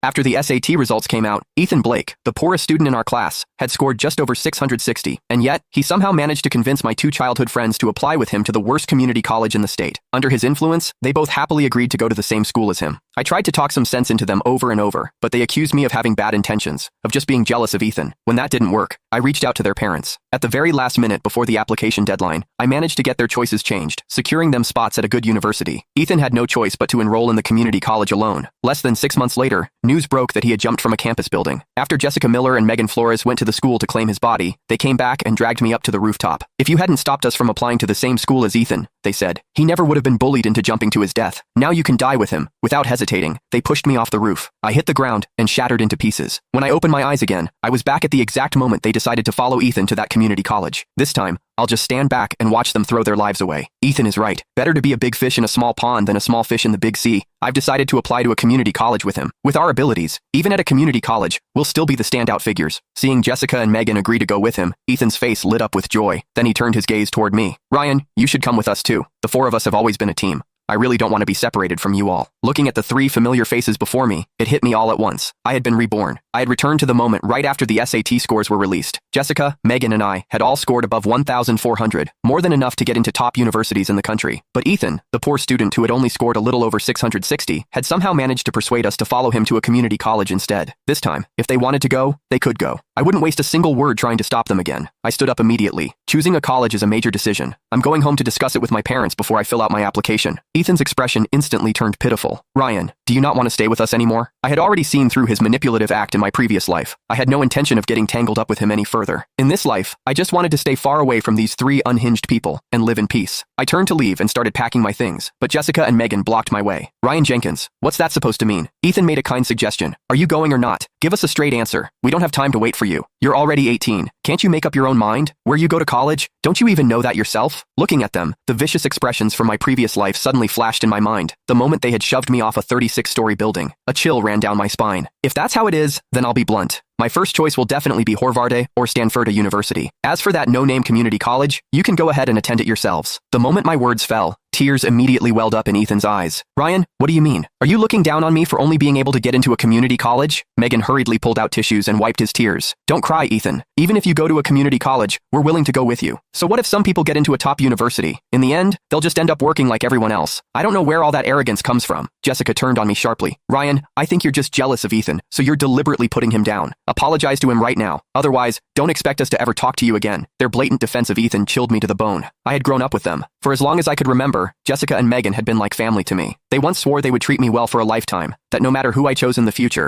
After the SAT results came out, Ethan Blake, the poorest student in our class, had scored just over 660, and yet, he somehow managed to convince my two childhood friends to apply with him to the worst community college in the state. Under his influence, they both happily agreed to go to the same school as him. I tried to talk some sense into them over and over, but they accused me of having bad intentions, of just being jealous of Ethan. When that didn't work, I reached out to their parents. At the very last minute before the application deadline, I managed to get their choices changed, securing them spots at a good university. Ethan had no choice but to enroll in the community college alone. Less than 6 months later, news broke that he had jumped from a campus building. After Jessica Miller and Megan Flores went to the school to claim his body, they came back and dragged me up to the rooftop. If you hadn't stopped us from applying to the same school as Ethan, they said, he never would have been bullied into jumping to his death. Now you can die with him. Without hesitating, they pushed me off the roof. I hit the ground and shattered into pieces. When I opened my eyes again, I was back at the exact moment they decided to follow Ethan to that community college. This time, I'll just stand back and watch them throw their lives away. Ethan is right. Better to be a big fish in a small pond than a small fish in the big sea. I've decided to apply to a community college with him. With our abilities, even at a community college, we'll still be the standout figures. Seeing Jessica and Megan agree to go with him, Ethan's face lit up with joy. Then he turned his gaze toward me. Ryan, you should come with us too. The four of us have always been a team. I really don't want to be separated from you all. Looking at the three familiar faces before me, it hit me all at once. I had been reborn. I had returned to the moment right after the SAT scores were released. Jessica, Megan, and I had all scored above 1,400, more than enough to get into top universities in the country. But Ethan, the poor student who had only scored a little over 660, had somehow managed to persuade us to follow him to a community college instead. This time, if they wanted to go, they could go. I wouldn't waste a single word trying to stop them again. I stood up immediately. Choosing a college is a major decision. I'm going home to discuss it with my parents before I fill out my application. Ethan's expression instantly turned pitiful. Ryan, do you not want to stay with us anymore? I had already seen through his manipulative act in my previous life. I had no intention of getting tangled up with him any further. In this life, I just wanted to stay far away from these three unhinged people and live in peace. I turned to leave and started packing my things, but Jessica and Megan blocked my way. Ryan Jenkins, what's that supposed to mean? Ethan made a kind suggestion. Are you going or not? Give us a straight answer. We don't have time to wait for you. You're already 18. Can't you make up your own mind? Where you go to college? Don't you even know that yourself? Looking at them, the vicious expressions from my previous life suddenly flashed in my mind. The moment they had shoved me off a 36-story building, a chill ran down my spine. If that's how it is, then I'll be blunt. My first choice will definitely be Harvard or Stanford University. As for that no-name community college, you can go ahead and attend it yourselves. The moment my words fell, tears immediately welled up in Ethan's eyes. Ryan, what do you mean? Are you looking down on me for only being able to get into a community college? Megan hurriedly pulled out tissues and wiped his tears. Don't cry, Ethan. Even if you go to a community college, we're willing to go with you. So what if some people get into a top university? In the end, they'll just end up working like everyone else. I don't know where all that arrogance comes from. Jessica turned on me sharply. Ryan, I think you're just jealous of Ethan, so you're deliberately putting him down. Apologize to him right now. Otherwise, don't expect us to ever talk to you again. Their blatant defense of Ethan chilled me to the bone. I had grown up with them. For as long as I could remember, Jessica and Megan had been like family to me. They once swore they would treat me well for a lifetime, that no matter who I chose in the future,